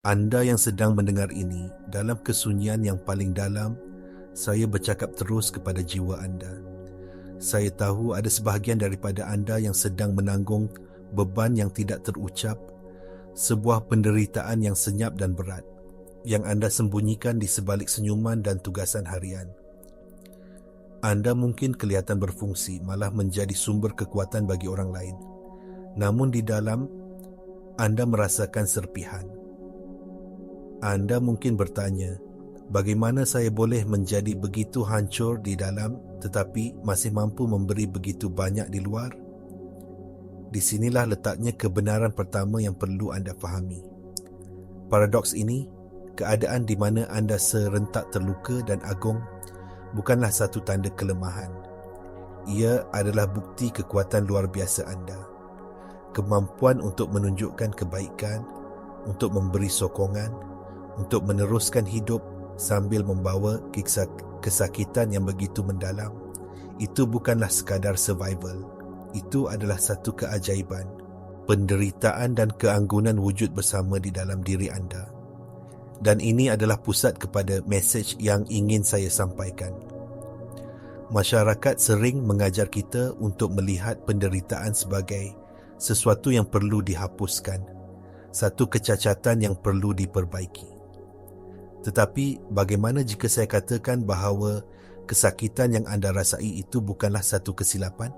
Anda yang sedang mendengar ini, dalam kesunyian yang paling dalam, saya bercakap terus kepada jiwa anda. Saya tahu ada sebahagian daripada anda yang sedang menanggung beban yang tidak terucap, sebuah penderitaan yang senyap dan berat, yang anda sembunyikan di sebalik senyuman dan tugasan harian. Anda mungkin kelihatan berfungsi, malah menjadi sumber kekuatan bagi orang lain. Namun di dalam, anda merasakan serpihan. Anda mungkin bertanya, bagaimana saya boleh menjadi begitu hancur di dalam tetapi masih mampu memberi begitu banyak di luar? Di sinilah letaknya kebenaran pertama yang perlu anda fahami. Paradoks ini, keadaan di mana anda serentak terluka dan agung, bukanlah satu tanda kelemahan. Ia adalah bukti kekuatan luar biasa anda. Kemampuan untuk menunjukkan kebaikan, untuk memberi sokongan, untuk meneruskan hidup sambil membawa kesakitan yang begitu mendalam. Itu bukanlah sekadar survival. Itu adalah satu keajaiban. Penderitaan dan keanggunan wujud bersama di dalam diri anda. Dan ini adalah pusat kepada mesej yang ingin saya sampaikan. Masyarakat sering mengajar kita untuk melihat penderitaan sebagai sesuatu yang perlu dihapuskan, satu kecacatan yang perlu diperbaiki. Tetapi bagaimana jika saya katakan bahawa kesakitan yang anda rasai itu bukanlah satu kesilapan?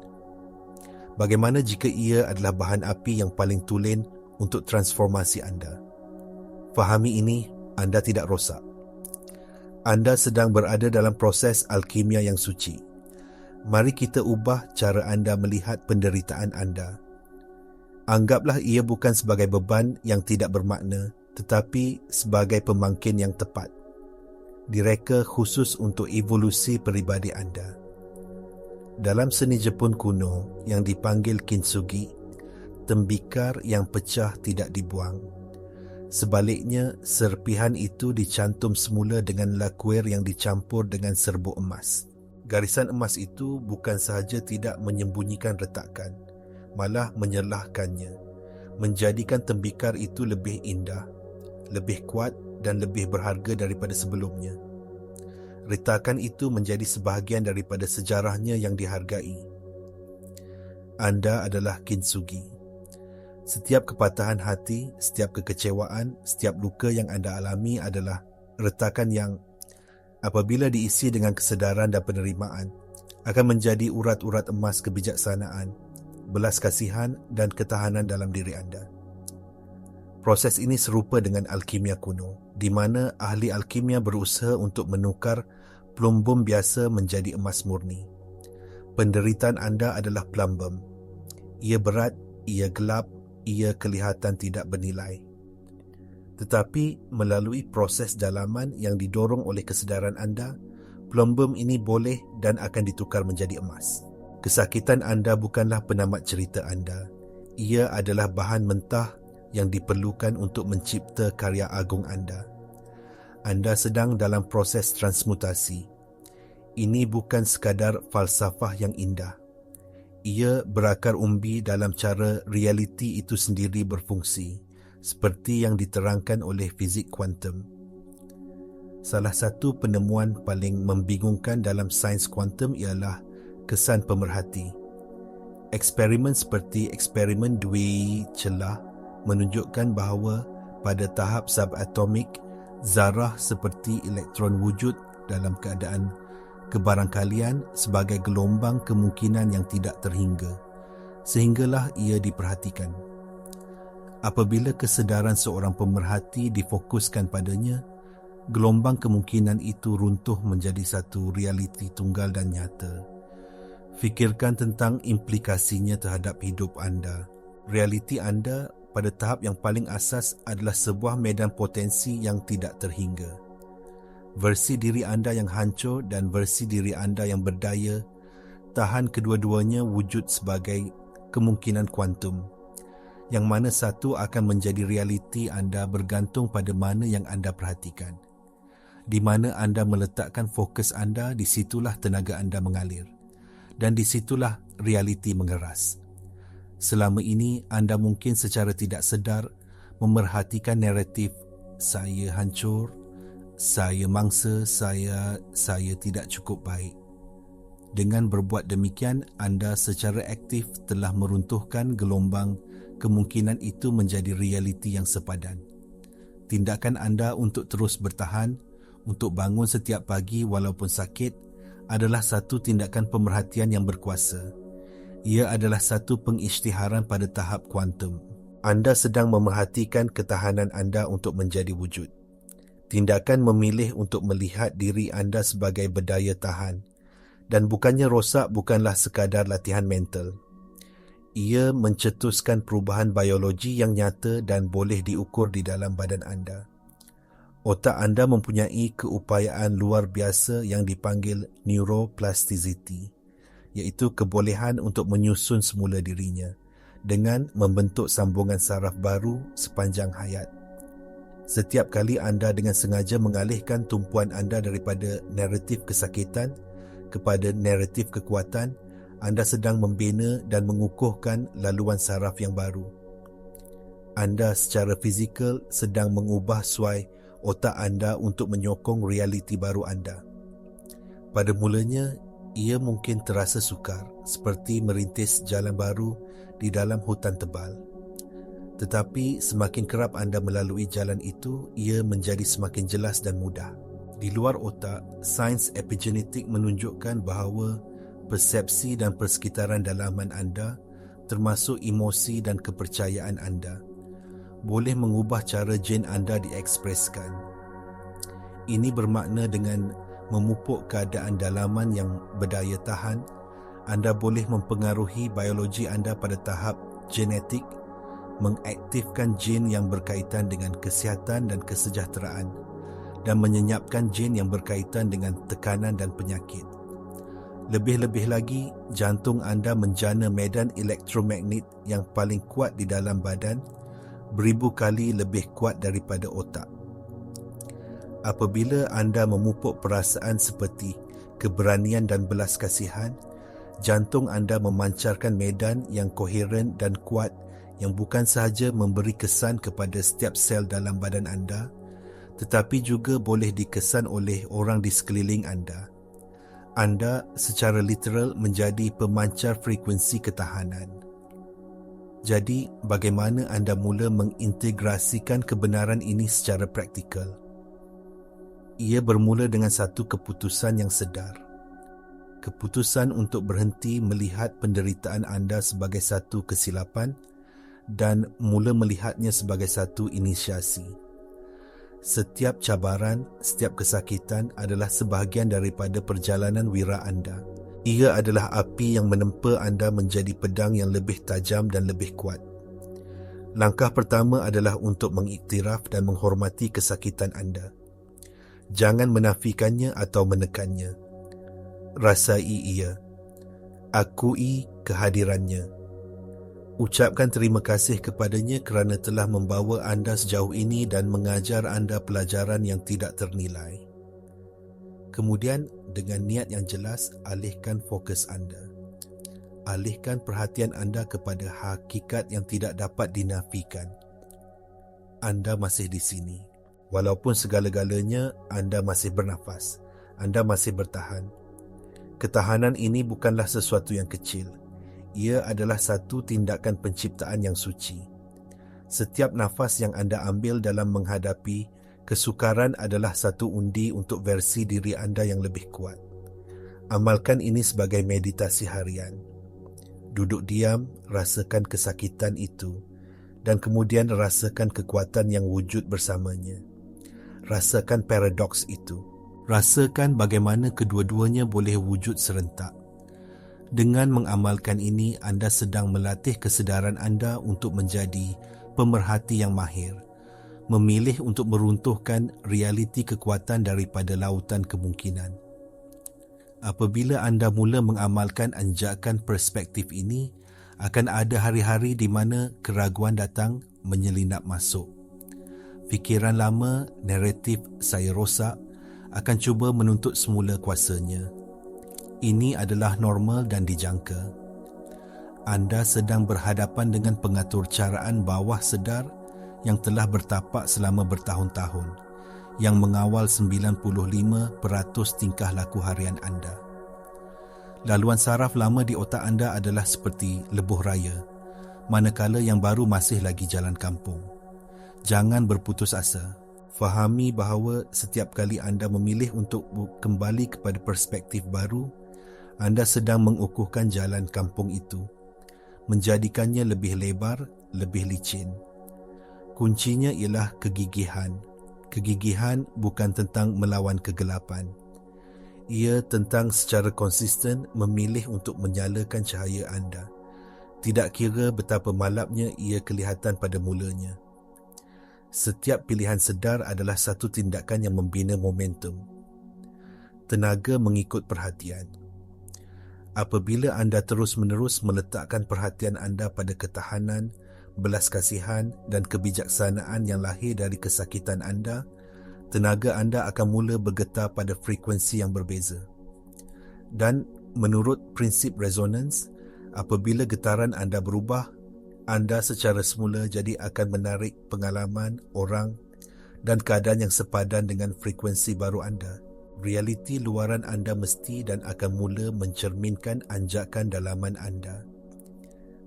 Bagaimana jika ia adalah bahan api yang paling tulen untuk transformasi anda? Fahami ini, anda tidak rosak. Anda sedang berada dalam proses alkimia yang suci. Mari kita ubah cara anda melihat penderitaan anda. Anggaplah ia bukan sebagai beban yang tidak bermakna, tetapi sebagai pemangkin yang tepat, direka khusus untuk evolusi peribadi anda. Dalam seni Jepun kuno yang dipanggil kintsugi, tembikar yang pecah tidak dibuang. Sebaliknya, serpihan itu dicantum semula dengan lakuer yang dicampur dengan serbuk emas. Garisan emas itu bukan sahaja tidak menyembunyikan retakan, malah menyelahkannya, menjadikan tembikar itu lebih indah, lebih kuat dan lebih berharga daripada sebelumnya. Retakan itu menjadi sebahagian daripada sejarahnya yang dihargai. Anda adalah kintsugi. Setiap kepatahan hati, setiap kekecewaan, setiap luka yang anda alami adalah retakan yang, apabila diisi dengan kesedaran dan penerimaan, akan menjadi urat-urat emas kebijaksanaan, belas kasihan dan ketahanan dalam diri anda. Proses ini serupa dengan alkimia kuno, di mana ahli alkimia berusaha untuk menukar plumbum biasa menjadi emas murni. Penderitaan anda adalah plumbum. Ia berat, ia gelap, ia kelihatan tidak bernilai. Tetapi melalui proses dalaman yang didorong oleh kesedaran anda, plumbum ini boleh dan akan ditukar menjadi emas. Kesakitan anda bukanlah penamat cerita anda. Ia adalah bahan mentah yang diperlukan untuk mencipta karya agung anda. Anda sedang dalam proses transmutasi. Ini bukan sekadar falsafah yang indah. Ia berakar umbi dalam cara realiti itu sendiri berfungsi, seperti yang diterangkan oleh fizik kuantum. Salah satu penemuan paling membingungkan dalam sains kuantum ialah kesan pemerhati. Eksperimen seperti eksperimen Dewey celah menunjukkan bahawa pada tahap subatomik, zarah seperti elektron wujud dalam keadaan kebarangkalian sebagai gelombang kemungkinan yang tidak terhingga, sehinggalah ia diperhatikan. Apabila kesedaran seorang pemerhati difokuskan padanya, gelombang kemungkinan itu runtuh menjadi satu realiti tunggal dan nyata. Fikirkan tentang implikasinya terhadap hidup anda. Realiti anda pada tahap yang paling asas adalah sebuah medan potensi yang tidak terhingga. Versi diri anda yang hancur dan versi diri anda yang berdaya, tahan kedua-duanya wujud sebagai kemungkinan kuantum, yang mana satu akan menjadi realiti anda bergantung pada mana yang anda perhatikan. Di mana anda meletakkan fokus anda, di situlah tenaga anda mengalir. Dan di situlah realiti mengeras. Selama ini anda mungkin secara tidak sedar memerhatikan naratif saya hancur, saya mangsa, saya tidak cukup baik. Dengan berbuat demikian, anda secara aktif telah meruntuhkan gelombang kemungkinan itu menjadi realiti yang sepadan. Tindakan anda untuk terus bertahan, untuk bangun setiap pagi walaupun sakit, adalah satu tindakan pemerhatian yang berkuasa. Ia adalah satu pengisytiharan pada tahap kuantum. Anda sedang memerhatikan ketahanan anda untuk menjadi wujud. Tindakan memilih untuk melihat diri anda sebagai berdaya tahan dan bukannya rosak bukanlah sekadar latihan mental. Ia mencetuskan perubahan biologi yang nyata dan boleh diukur di dalam badan anda. Otak anda mempunyai keupayaan luar biasa yang dipanggil neuroplasticity, iaitu kebolehan untuk menyusun semula dirinya dengan membentuk sambungan saraf baru sepanjang hayat. Setiap kali anda dengan sengaja mengalihkan tumpuan anda daripada naratif kesakitan kepada naratif kekuatan, anda sedang membina dan mengukuhkan laluan saraf yang baru. Anda secara fizikal sedang mengubah suai otak anda untuk menyokong realiti baru anda. Pada mulanya, ia mungkin terasa sukar, seperti merintis jalan baru di dalam hutan tebal. Tetapi semakin kerap anda melalui jalan itu, ia menjadi semakin jelas dan mudah. Di luar otak, sains epigenetik menunjukkan bahawa persepsi dan persekitaran dalaman anda, termasuk emosi dan kepercayaan anda, boleh mengubah cara gen anda diekspreskan. Ini bermakna dengan memupuk keadaan dalaman yang berdaya tahan, anda boleh mempengaruhi biologi anda pada tahap genetik, mengaktifkan gen yang berkaitan dengan kesihatan dan kesejahteraan, dan menyenyapkan gen yang berkaitan dengan tekanan dan penyakit. Lebih-lebih lagi, jantung anda menjana medan elektromagnet yang paling kuat di dalam badan, beribu kali lebih kuat daripada otak. Apabila anda memupuk perasaan seperti keberanian dan belas kasihan, jantung anda memancarkan medan yang koheren dan kuat yang bukan sahaja memberi kesan kepada setiap sel dalam badan anda, tetapi juga boleh dikesan oleh orang di sekeliling anda. Anda secara literal menjadi pemancar frekuensi ketahanan. Jadi, bagaimana anda mula mengintegrasikan kebenaran ini secara praktikal? Ia bermula dengan satu keputusan yang sedar. Keputusan untuk berhenti melihat penderitaan anda sebagai satu kesilapan dan mula melihatnya sebagai satu inisiasi. Setiap cabaran, setiap kesakitan adalah sebahagian daripada perjalanan wira anda. Ia adalah api yang menempa anda menjadi pedang yang lebih tajam dan lebih kuat. Langkah pertama adalah untuk mengiktiraf dan menghormati kesakitan anda. Jangan menafikannya atau menekannya. Rasai ia. Akui kehadirannya. Ucapkan terima kasih kepadanya kerana telah membawa anda sejauh ini dan mengajar anda pelajaran yang tidak ternilai. Kemudian, dengan niat yang jelas, alihkan fokus anda. Alihkan perhatian anda kepada hakikat yang tidak dapat dinafikan. Anda masih di sini. Walaupun segala-galanya, anda masih bernafas. Anda masih bertahan. Ketahanan ini bukanlah sesuatu yang kecil. Ia adalah satu tindakan penciptaan yang suci. Setiap nafas yang anda ambil dalam menghadapi kesukaran adalah satu undi untuk versi diri anda yang lebih kuat. Amalkan ini sebagai meditasi harian. Duduk diam, rasakan kesakitan itu, dan kemudian rasakan kekuatan yang wujud bersamanya. Rasakan paradoks itu. Rasakan bagaimana kedua-duanya boleh wujud serentak. Dengan mengamalkan ini, anda sedang melatih kesedaran anda untuk menjadi pemerhati yang mahir, memilih untuk meruntuhkan realiti kekuatan daripada lautan kemungkinan. Apabila anda mula mengamalkan anjakan perspektif ini, akan ada hari-hari di mana keraguan datang menyelinap masuk. Fikiran lama, naratif saya rosak, akan cuba menuntut semula kuasanya. Ini adalah normal dan dijangka. Anda sedang berhadapan dengan pengaturcaraan bawah sedar yang telah bertapak selama bertahun-tahun, yang mengawal 95% tingkah laku harian anda. Laluan saraf lama di otak anda adalah seperti lebuh raya, manakala yang baru masih lagi jalan kampung. Jangan berputus asa. Fahami bahawa setiap kali anda memilih untuk kembali kepada perspektif baru, anda sedang mengukuhkan jalan kampung itu, menjadikannya lebih lebar, lebih licin. Kuncinya ialah kegigihan. Kegigihan bukan tentang melawan kegelapan. Ia tentang secara konsisten memilih untuk menyalakan cahaya anda. Tidak kira betapa malapnya ia kelihatan pada mulanya. Setiap pilihan sedar adalah satu tindakan yang membina momentum. Tenaga mengikut perhatian. Apabila anda terus-menerus meletakkan perhatian anda pada ketahanan, belas kasihan dan kebijaksanaan yang lahir dari kesakitan anda, tenaga anda akan mula bergetar pada frekuensi yang berbeza. Dan menurut prinsip resonans, apabila getaran anda berubah, anda secara semula jadi akan menarik pengalaman, orang dan keadaan yang sepadan dengan frekuensi baru anda. Realiti luaran anda mesti dan akan mula mencerminkan anjakan dalaman anda.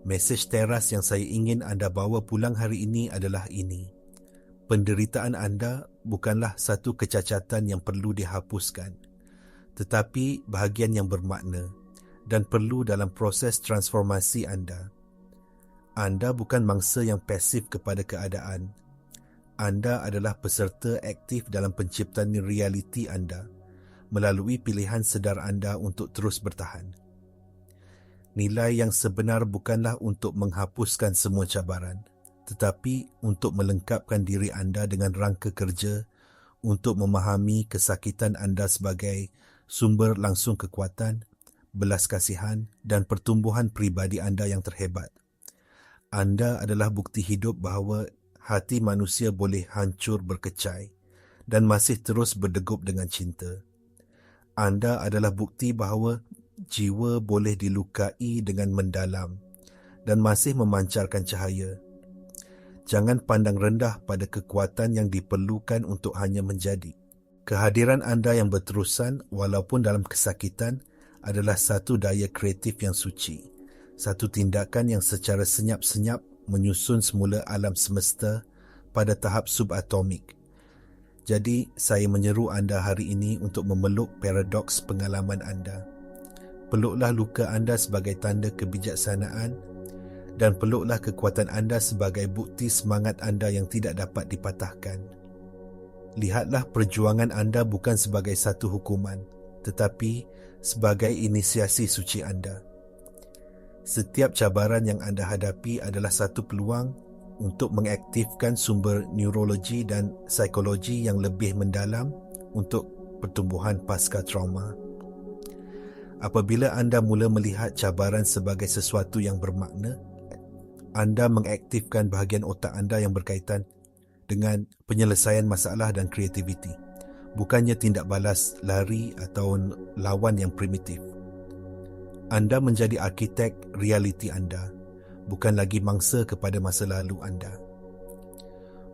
Mesej teras yang saya ingin anda bawa pulang hari ini adalah ini. Penderitaan anda bukanlah satu kecacatan yang perlu dihapuskan, tetapi bahagian yang bermakna dan perlu dalam proses transformasi anda. Anda bukan mangsa yang pasif kepada keadaan. Anda adalah peserta aktif dalam penciptaan realiti anda melalui pilihan sedar anda untuk terus bertahan. Nilai yang sebenar bukanlah untuk menghapuskan semua cabaran, tetapi untuk melengkapkan diri anda dengan rangka kerja untuk memahami kesakitan anda sebagai sumber langsung kekuatan, belas kasihan dan pertumbuhan pribadi anda yang terhebat. Anda adalah bukti hidup bahawa hati manusia boleh hancur berkecai dan masih terus berdegup dengan cinta. Anda adalah bukti bahawa jiwa boleh dilukai dengan mendalam dan masih memancarkan cahaya. Jangan pandang rendah pada kekuatan yang diperlukan untuk hanya menjadi. Kehadiran anda yang berterusan walaupun dalam kesakitan adalah satu daya kreatif yang suci, satu tindakan yang secara senyap-senyap menyusun semula alam semesta pada tahap subatomik. Jadi, saya menyeru anda hari ini untuk memeluk paradoks pengalaman anda. Peluklah luka anda sebagai tanda kebijaksanaan dan peluklah kekuatan anda sebagai bukti semangat anda yang tidak dapat dipatahkan. Lihatlah perjuangan anda bukan sebagai satu hukuman, tetapi sebagai inisiasi suci anda. Setiap cabaran yang anda hadapi adalah satu peluang untuk mengaktifkan sumber neurologi dan psikologi yang lebih mendalam untuk pertumbuhan pasca trauma. Apabila anda mula melihat cabaran sebagai sesuatu yang bermakna, anda mengaktifkan bahagian otak anda yang berkaitan dengan penyelesaian masalah dan kreativiti, bukannya tindak balas, lari atau lawan yang primitif. Anda menjadi arkitek realiti anda, bukan lagi mangsa kepada masa lalu anda.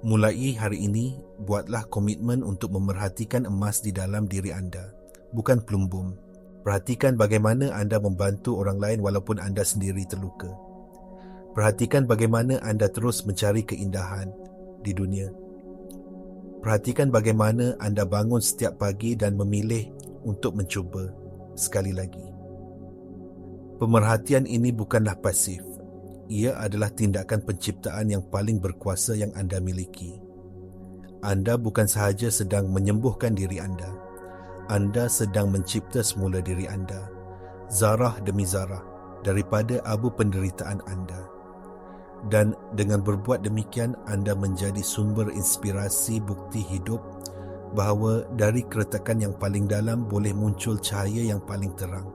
Mulai hari ini, buatlah komitmen untuk memerhatikan emas di dalam diri anda, bukan pelumbum. Perhatikan bagaimana anda membantu orang lain walaupun anda sendiri terluka. Perhatikan bagaimana anda terus mencari keindahan di dunia. Perhatikan bagaimana anda bangun setiap pagi dan memilih untuk mencuba sekali lagi. Pemerhatian ini bukanlah pasif. Ia adalah tindakan penciptaan yang paling berkuasa yang anda miliki. Anda bukan sahaja sedang menyembuhkan diri anda. Anda sedang mencipta semula diri anda, zarah demi zarah, daripada abu penderitaan anda. Dan dengan berbuat demikian, anda menjadi sumber inspirasi bukti hidup bahawa dari keretakan yang paling dalam boleh muncul cahaya yang paling terang.